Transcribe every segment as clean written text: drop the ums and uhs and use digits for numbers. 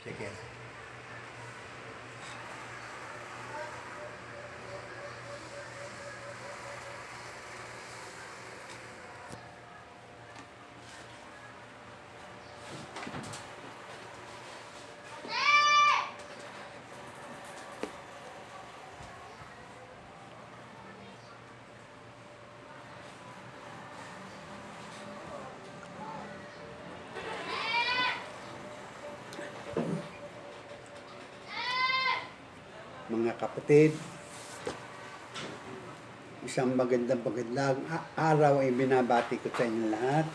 Sige. Mga kapatid, isang magandang araw ay binabati ko sa inyo lahat,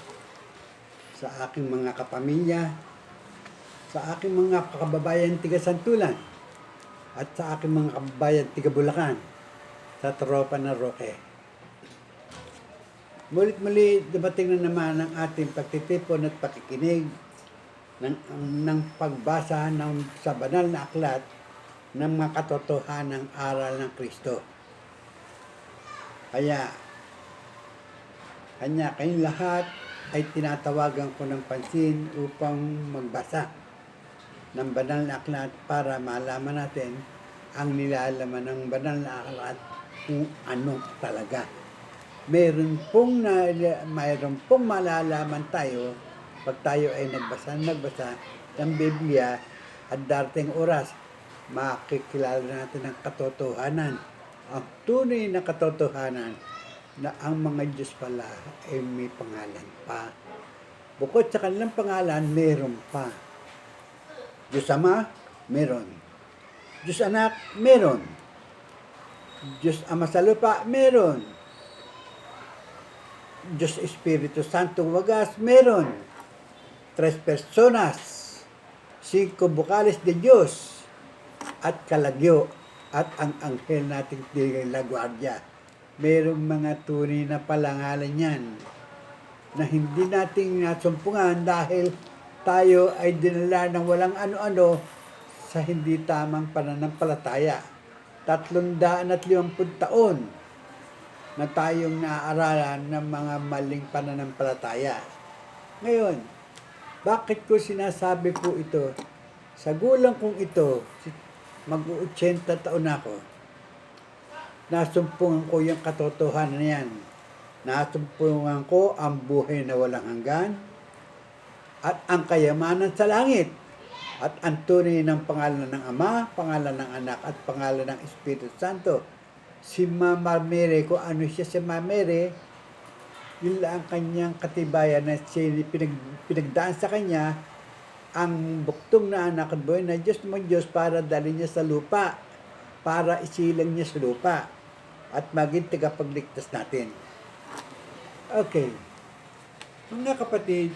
sa aking mga kapamilya, sa aking mga kababayan tiga Santulan, at sa aking mga kababayan tiga Bulacan, sa tropa na Roque. Mulit-muli dumating na naman ang ating pagtitipon at pakikinig ng pagbasa sa banal na aklat ng mga katotohanang aral ng Kristo. Kaya kayong lahat ay tinatawagan ko ng pansin upang magbasa ng banal na aklat para malaman natin ang nilalaman ng banal na aklat kung ano talaga. Mayroon pong malalaman tayo pag tayo ay nagbasa ng Biblia at darating oras makikilala natin ang katotohanan, ang tunay na katotohanan na ang mga Diyos pala ay may pangalan pa. Bukod sa kanilang pangalan, meron pa. Diyos Ama, meron. Diyos Anak, meron. Diyos Ama sa lupa, meron. Diyos Espiritu Santo wagas, meron. 3 personas, 5 bukales de Diyos, at kalagyo, at ang anghel nating La Guardia. Mayroong mga tunay na palangalan yan na hindi nating nasumpungan dahil tayo ay dinala ng walang ano-ano sa hindi tamang pananampalataya. 350 taon na tayong naaaralan ng mga maling pananampalataya. Ngayon, bakit ko sinasabi po ito? Sa gulang kong ito, mag-80 taon na ako, nasumpungan ko yung katotohanan na yan. Nasumpungan ko ang buhay na walang hanggan at ang kayamanan sa langit at ang tunay ng pangalan ng Ama, pangalan ng Anak at pangalan ng Espiritu Santo. Si Mama Mary, kung ano siya si Mama Mary, yun lang ang kanyang katibayan na siya pinagdaan sa kanya ang buktong na anak at buhay na Diyos mong Diyos para dalhin niya sa lupa, para isilang niya sa lupa at maging tagapagligtas natin. Okay. Mga kapatid,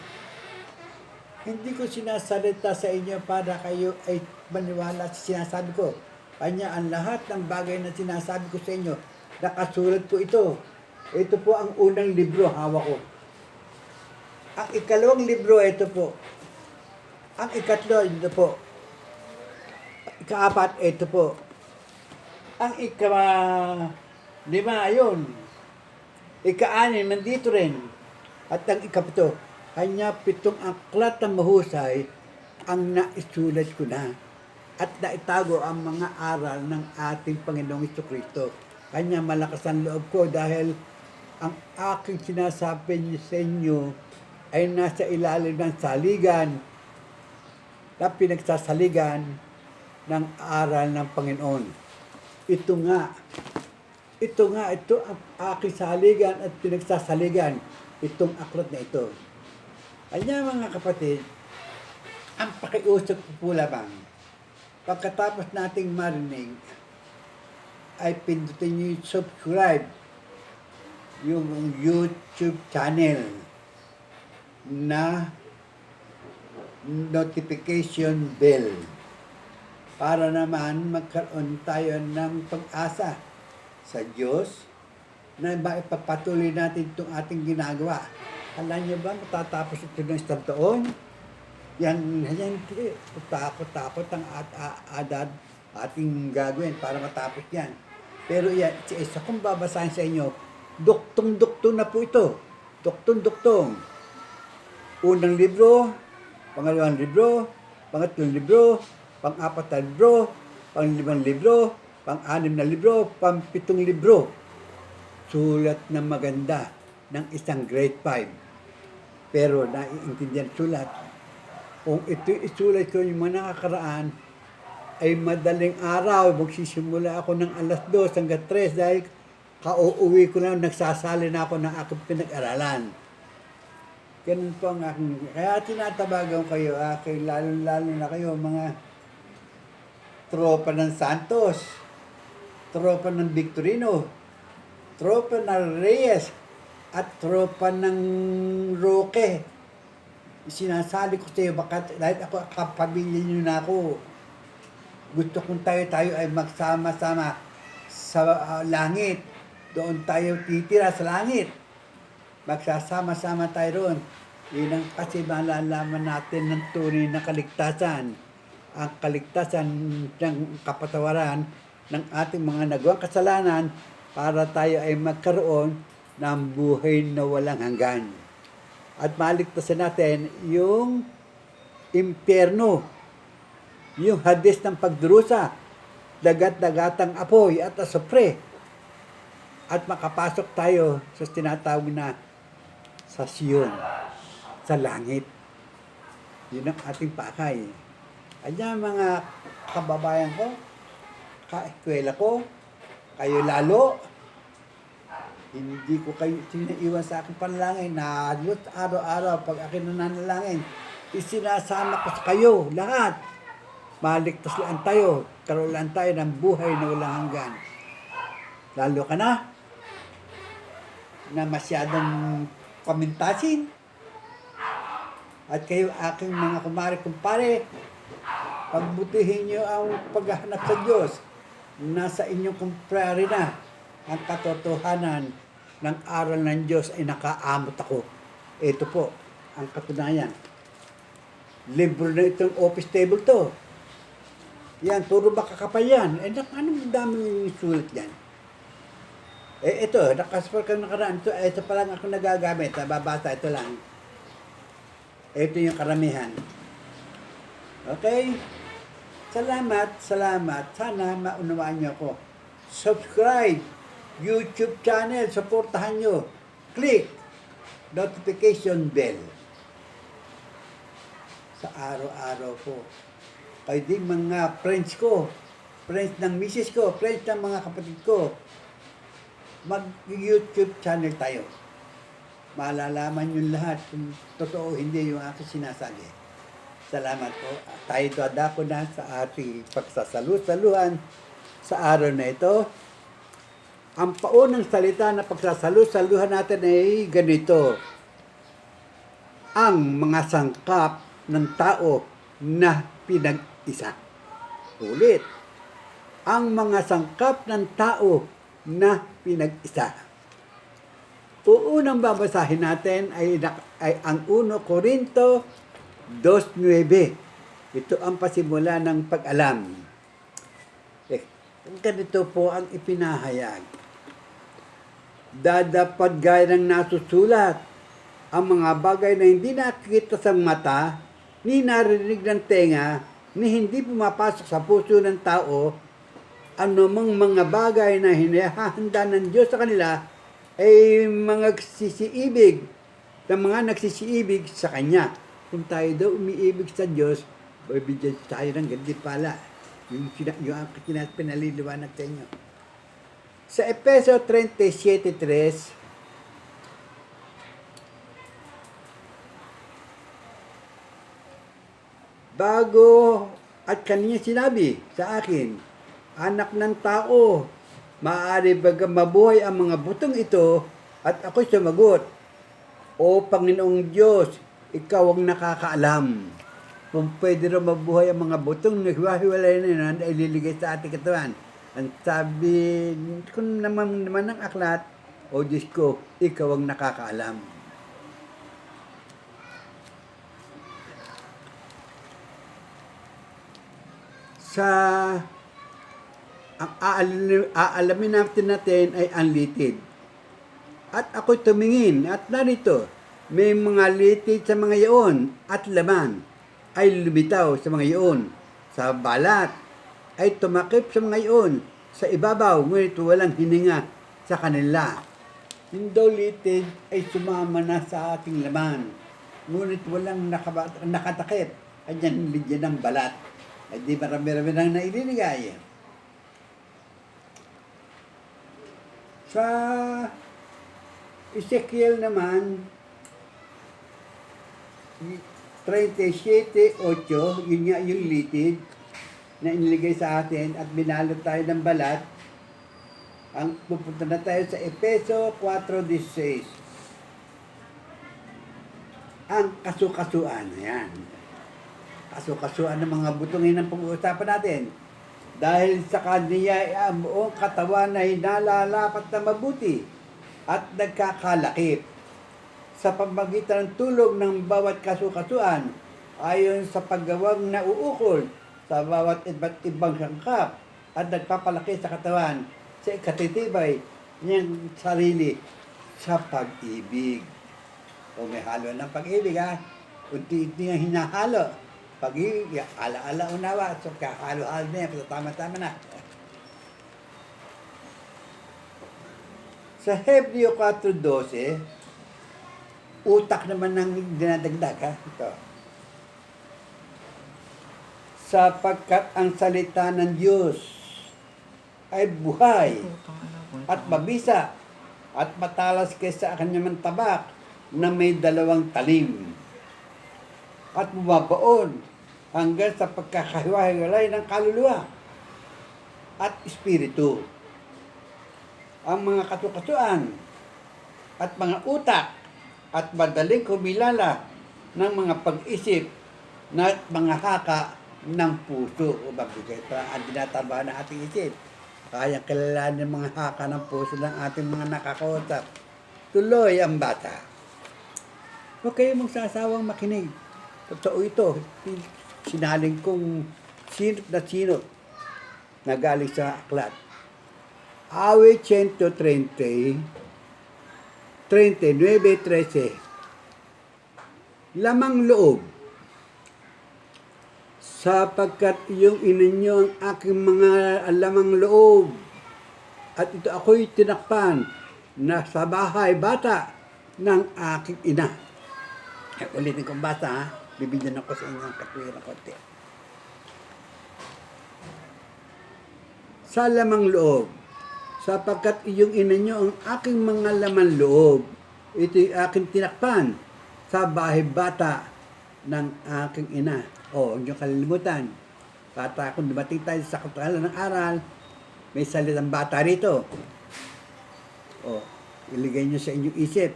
hindi ko sinasalita sa inyo para kayo ay maniwala sa sinasabi ko. Kanya ang lahat ng bagay na sinasabi ko sa inyo, nakasulat po ito. Ito po ang unang libro, hawak ko. Ang ikalawang libro, ito po. Ang ikatlo, ito po. Ikaapat, ito po. Ang lima, ayun. Ika-anim, nandito rin. At ang ikapito, kanya 7 aklat na mahusay ang naisulat ko na. At naitago ang mga aral ng ating Panginoong Jesucristo. Kanya malakas ang loob ko dahil ang aking sinasabi sa inyo ay nasa ilalim ng saligan na pinagsasaligan ng aral ng Panginoon. Ito ang aking saligan at pinagsasaligan itong aklat na ito. Kanya mga kapatid, ang pakiusap ko po lamang, pagkatapos nating marinig, ay pindutin nyo yung subscribe, yung YouTube channel na notification bell para naman magkaroon tayo ng pag-asa sa Diyos na maipapatuloy natin itong ating ginagawa. Alam niyo ba, matatapos ito ng 1 taon? Yan, takot ang ating gagawin para matapos yan. Pero yan, isa kong babasahin sa inyo, duktong-duktong na po ito. Duktong-duktong. Unang libro, pangalawang libro, pangatlong libro, pang-apat na libro, pang-limang libro, pang-anim na libro, pang-pitong libro. Sulat na maganda ng isang grade 5. Pero naiintindihan sulat. Kung ito isulat ko yung mga nakakaraan, ay madaling araw, magsisimula ako ng alas 2 hanggang 3 dahil kauuwi ko na, nagsasali na ako ng aking pinag-aralan. Ganun po ang aking, kaya tinatabagan kayo, lalo na kayo, mga tropa ng Santos, tropa ng Victorino, tropa ng Reyes, at tropa ng Roque. Sinasali ko sa iyo, dahil ako, kapamilya niyo na ako. Gusto kong tayo ay magsama-sama sa langit. Doon tayo titira sa langit. Magsasama-sama tayo roon. Yun ang kasi malalaman natin ng tunay na kaligtasan. Ang kaligtasan ng kapatawaran ng ating mga nagawang kasalanan para tayo ay magkaroon ng buhay na walang hanggan. At maligtasan natin yung impyerno, yung hades ng pagdurusa, dagat-dagatang apoy at asupre. At makapasok tayo sa tinatawag na sa Sion, sa langit. Yun ang ating pakay. Kanya mga kababayan ko, kaeskwela ko, kayo lalo, hindi ko kayo sinaiwan sa aking panalangin na araw-araw pag aking nananalangin, isinasama ko sa kayo lahat. Maligtas lang tayo, karoon lang tayo ng buhay na walang hanggan. Lalo ka na masyadong pamintasin. At kayo aking mga kumare-kumpare, pagbutihin niyo ang paghahanap sa Diyos. Nasa inyong kumprari na ang katotohanan ng aral ng Diyos ay nakaamot ako. Ito po ang katunayan. Libro na itong office table to. Yan, puro makakapal yan. Anong daming sulat yan? Ito, nakasper ka nakaraan. Ito pa lang ako nagagamit. Babasa, ito lang. Ito yung karamihan. Okay? Salamat. Sana maunawaan niyo ako. Subscribe. YouTube channel. Supportahan niyo. Click. Notification bell. Sa araw-araw po. Kayo din mga friends ko. Friends ng misis ko. Friends ng mga kapatid ko. Mag-YouTube channel tayo. Malalaman yung lahat kung totoo hindi yung aking sinasabi. Salamat po. Tayo dadako na sa ating pagsasalu-saluhan sa araw na ito. Ang paunang salita na pagsasalu-saluhan natin ay ganito. Ang mga sangkap ng tao na pinag-isa. Ulit. Ang mga sangkap ng tao na pinag-isa. Unang babasahin natin ay ang 1 Corinto 2:9. Ito ang pasimula ng pag-alam. Ganito po ang ipinahayag. Dadapat gaya ng nasusulat ang mga bagay na hindi nakikita sa mata, ni narinig ng tenga, ni hindi pumapasok sa puso ng tao, anumang mga bagay na hinahanda ng Diyos sa kanila ay mga nagsisiibig ng mga nagsisiibig sa Kanya. Kung tayo daw umiibig sa Diyos, bibigyan tayo ng ganito pala. Yung pinaliliwanag sa inyo. Sa Efeso 37:3, bago at kaniya sinabi sa akin, anak ng tao, maaari baga mabuhay ang mga butong ito? At ako'y sumagot, O Panginoong Diyos, ikaw ang nakakaalam. Kung pwede rin mabuhay ang mga butong na hiwa-hiwalay na yun ay liligay sa ating katawan. Ang sabi ko naman ng aklat, O Diyos ko, ikaw ang nakakaalam. Sa ang aalamin natin ay unlitid. At ako'y tumingin at narito, may mga litid sa mga yaon at laman. ay lumitaw sa mga iyon. Sa balat ay tumakip sa mga iyon. Sa ibabaw, ngunit walang hininga sa kanila. Yung daw litid ay sumama na sa ating laman. Ngunit walang nakatakip. Kanyan lidyan ng balat. Ay di marami-rami nang nailinigay. Sa Ezekiel naman, 37:8, yun nga yung litid na iniligay sa atin at binalot tayo ng balat. Ang pupunta na tayo sa Efeso 4:16. Ang kasukasuan. Ayan. Kasukasuan ng mga butungin ng pag-uusapan natin. Dahil sa kaniya ang buong katawan ay nalalapat na mabuti at nagkakalakip sa pamamagitan ng tulong ng bawat kasukasuan ayon sa paggawang nauukol sa bawat iba't ibang sangkap at nagpapalaki sa katawan sa ikatitibay niyang sarili sa pag-ibig. O may halo ng pag-ibig ha. Unti-unti ang hinahalo. Pag-ibig, ala-ala unawa. So kakalo-halo na yan. Tama-tama na. Sa Hebreo 4:12, utak naman ng dinadagdag ha. Ito. Sapagkat ang salita ng Diyos ay buhay at mabisa at matalas kaysa kanyang tabak na may 2 talim at bumabaon hanggang sa pagkakahiwa-hiwalay ng kaluluwa at espiritu. Ang mga kasukasuan at mga utak at madaling kumilala ng mga pag-isip na mga haka ng puso. O bakit ang dinatabahan ng ating isip. Kayang kilalanin ng mga haka ng puso ng ating mga nakakausap. Tuloy ang bata. Huwag kayo magsasawang makinig. Totoo ito. Sinaling kong sinot na galing sa aklat. Awit 130, 39:13. Lamang loob. Sapagkat iyong ininyo ang aking mga lamang loob. At ito ako'y tinakpan na sa bahay bata ng aking ina. Ulitin kong bata ha. Bibigyan ako sa inyong katwiran konti. Sa lamang loob. Sapagkat iyong ininyo ang aking mga laman loob. Ito'y aking tinakpan sa bahay bata ng aking ina. O, huwag niyong kalilimutan. Bata, kung dumating tayo sa katalan ng aral, may salitang bata rito. O, iligay niyo sa inyong isip.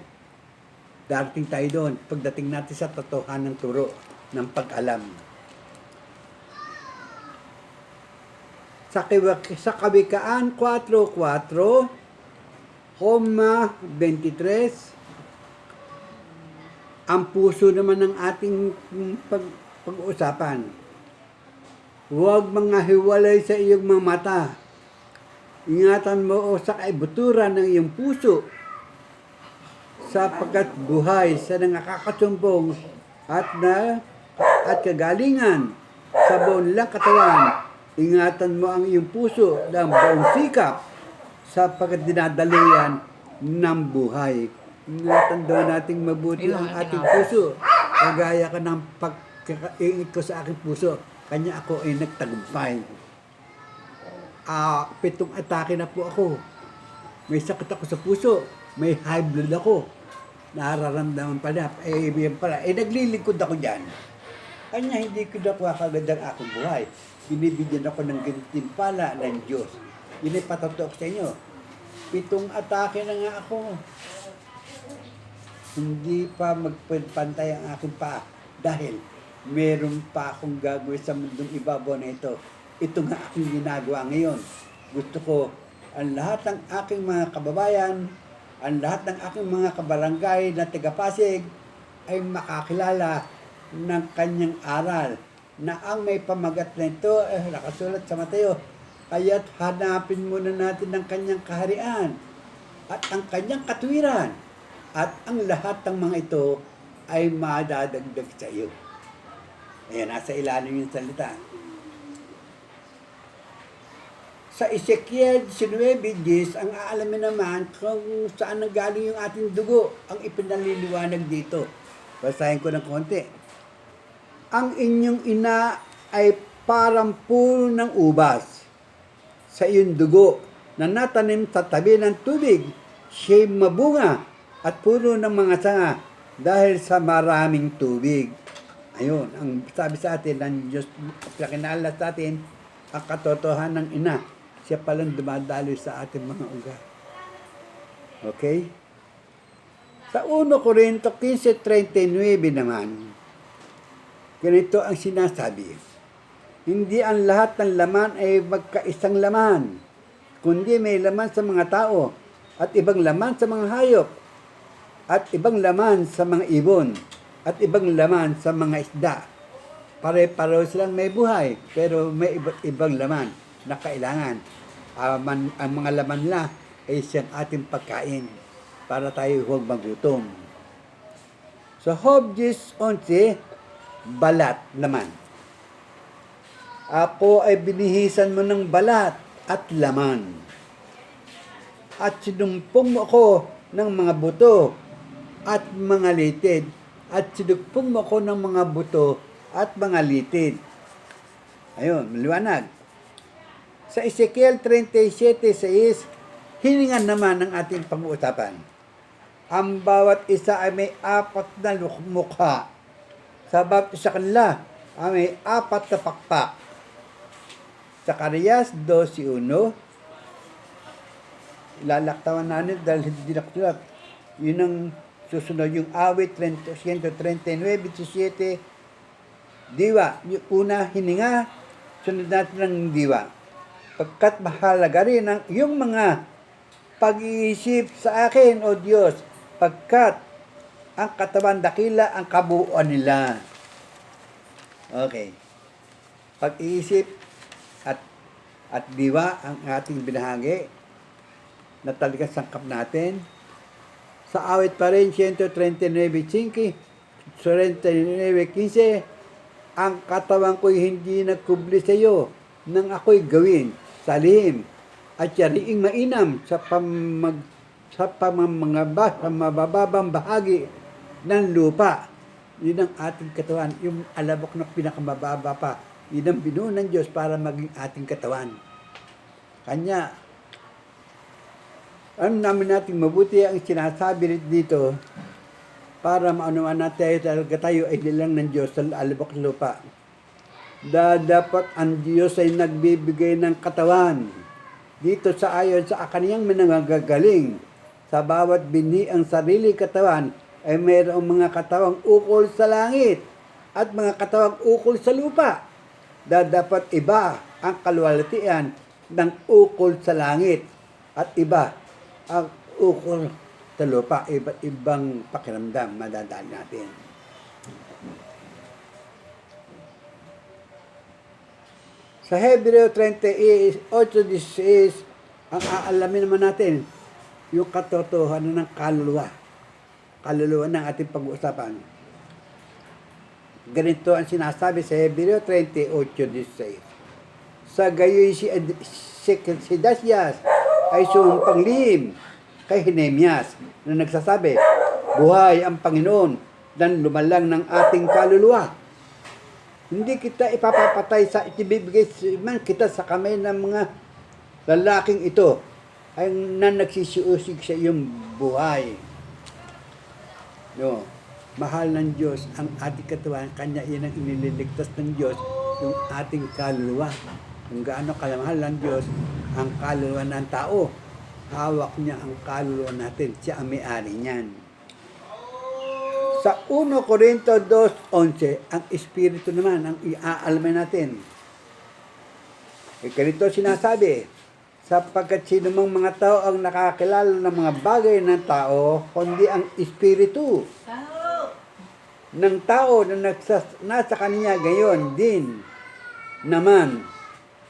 Darating tayo doon pagdating natin sa totohanan ng turo ng pag-alam. Sa Kawikaan 4:4,23, ang puso naman ng ating pag-uusapan. Huwag mga hiwalay sa iyong mga mata. Ingatan mo o sa kaibuturan ng iyong puso, sapagkat buhay sa nakakasumbong at kagalingan sa buong lang katawan. Ingatan mo ang iyong puso ng buong sikap, sapagkat dinadalian ng buhay. Ingatan daw nating mabuti ang ating puso. Kagaya ka ng pagkakaingit ko sa aking puso, kanya ako ay nagtagumpay. 7 atake na po ako. May sakit ako sa puso. May high blood ako. Nararamdaman pala. Yan pala. Naglilingkod ako dyan. Kanya hindi ko nakuha kagad ang aking buhay. Binibigyan ako ng gantimpala ng Diyos. Yun ay patutok sa inyo. 7 atake na nga ako. Hindi pa magpantay ang aking paa. Dahil meron pa akong gagawin sa mundong ibabaw na ito. Ito nga aking ginagawa ngayon. Gusto ko ang lahat ng aking mga kababayan, ang lahat ng aking mga kabarangay na taga-Pasig ay makakilala ng kanyang aral na ang may pamagat na ito nakasulat sa Mateo. Kaya't hanapin muna natin ang kanyang kaharian at ang kanyang katwiran at ang lahat ng mga ito ay madadagdag sa iyo. Ayan, nasa ilalim yung salita. Sa Ezekiel 19:10, ang aalamin naman kung saan nanggaling yung ating dugo, ang ipinaliliwanag dito. Basahin ko ng konti. Ang inyong ina ay parang puno ng ubas sa iyong dugo na natanim sa tabi ng tubig. Siya'y mabunga at puno ng mga sanga dahil sa maraming tubig. Ayun, ang sabi sa atin ng Diyos, pinakilala sa atin, ang katotohanan ng ina. Siya palang dumadaloy sa ating mga ugat. Okay? Sa 1 Corinto 15:39 naman, ganito ang sinasabi. Hindi ang lahat ng laman ay magkaisang laman, kundi may laman sa mga tao, at ibang laman sa mga hayop, at ibang laman sa mga ibon, at ibang laman sa mga isda. Pare-pareho silang may buhay, pero may ibang laman na kailangan. Ang mga laman nila ay siyang ating pagkain para tayo huwag magutom. So, Job 10:11, balat naman. Ako ay binihisan mo ng balat at laman. At sinumpong mo ako ng mga buto at mga litid. At sinumpong mo ako ng mga buto at mga litid. Ayun, maliwanag. Sa Ezekiel 37:6, hiningan naman ang ating pag-uusapan. Ang bawat isa ay may 4 na mukha. Sa bawat isa kanila ay may 4 na pakpak. Zacarias 12:1, lalaktawan natin dahil hindi nakasulat. Yun ang susunod, yung awit 139:17, diwa. Yung una, hininga, sunod natin ng diwa. Pagkat mahalaga rin ang iyong mga pag-iisip sa akin, O Diyos, pagkat ang katawan dakila ang kabuuan nila. Okay. Pag-iisip at diwa ang ating binahagi na talagang sangkap natin. Sa awit pa rin, 139:5, 139:15, ang katawan ko'y hindi nagkubli sa iyo nang ako'y gawin sa lihim at yariing mainam sa mabababang bahagi ng lupa. Yun ang ating katawan, yung alabok na pinakamababa pa. Yun ang binuo ng Diyos para maging ating katawan. Kanya, namin natin mabuti ang sinasabi dito para maunawaan natin talaga tayo ay nilang ng Diyos sa alabok na lupa. Dapat ang Diyos ay nagbibigay ng katawan. Dito sa ayon sa kaniyang manangagaling, sa bawat binhi ang sarili katawan ay mayroong mga katawang ukol sa langit at mga katawang ukol sa lupa. Dapat iba ang kaluwalhatian ng ukol sa langit at iba ang ukol sa lupa. Iba't ibang pakiramdam madadaan natin. Sa Hebreo 38:16, ang aalamin naman natin yung katotohanan ng kaluluwa. Kaluluwa ng ating pag-uusapan. Ganito ang sinasabi sa Hebreo 38:16. Sa gayoy si Dacias ay sumpang lihim kay Nehemias na nagsasabi, buhay ang Panginoon dan lumalang ng ating kaluluwa. Hindi kita ipapapatay sa itibibigay man kita sa kamay ng mga lalaking ito ay nagsisiusig sa iyong buhay. No, mahal ng Diyos ang ating katawan, kanya yan ang inililigtas ng Diyos, yung ating kaluluwa. Kung gaano kalamahal ng Diyos ang kaluluwa ng tao, hawak niya ang kaluluwa natin, siya ang may-ari niyan. Sa 1 Corinto 2:11, ang Espiritu naman ang iaalaman natin. Ganito sinasabi, sapagkat sino mang mga tao ang nakakilala ng mga bagay ng tao, kundi ang Espiritu ng tao na nasa kanya gayon din naman.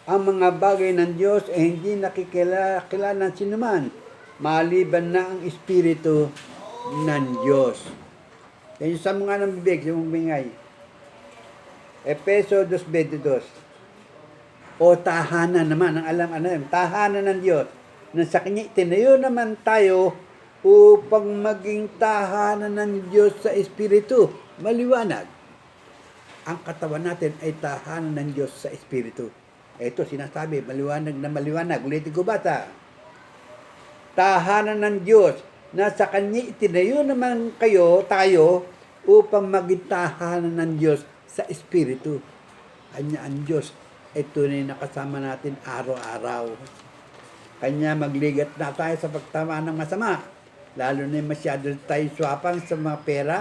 Ang mga bagay ng Diyos ay hindi nakikilala ng sinuman, maliban na ang Espiritu ng Diyos. Yan yung sa mga ng bibig, yung bingay. Efeso 2:22. O tahanan naman, ang alam ano yun, tahanan ng Diyos, na sa Kanya itinayo naman tayo upang maging tahanan ng Diyos sa Espiritu. Maliwanag. Ang katawan natin ay tahanan ng Diyos sa Espiritu. Ito sinasabi, maliwanag na maliwanag. Ulitin ko bata. Tahanan ng Diyos, na sa Kanya itinayo naman tayo, upang maging tahanan ng Diyos sa Espiritu. Kanya ang Diyos ay tunay na kasama natin araw-araw. Kanya magligat na tayo sa pagtama ng masama. Lalo na masyado tayo swapang sa mga pera,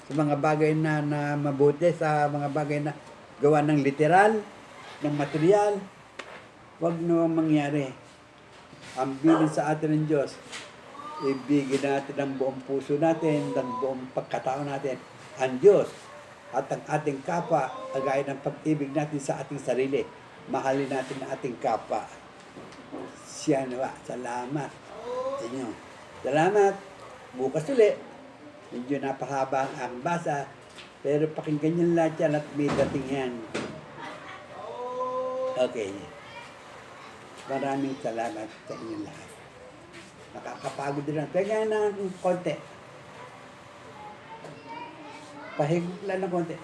sa mga bagay na mabuti, sa mga bagay na gawa ng literal, ng material. Huwag naman mangyari. Ang bilin sa atin ng Diyos, ibigin natin ang buong puso natin, ang buong pagkatao natin, ang Diyos at ang ating kapwa, kagaya ng pag-ibig natin sa ating sarili. Mahalin natin ang ating kapwa. Siya nawa. Salamat sa inyo. Salamat. Bukas ulit. Medyo napahaba ang basa, pero pakinggan nyo lahat yan at may dating yan. Okay. Maraming salamat sa inyo lahat. Nakakapagod din lang. Kaya ng konti. Pahigop lang ng konti.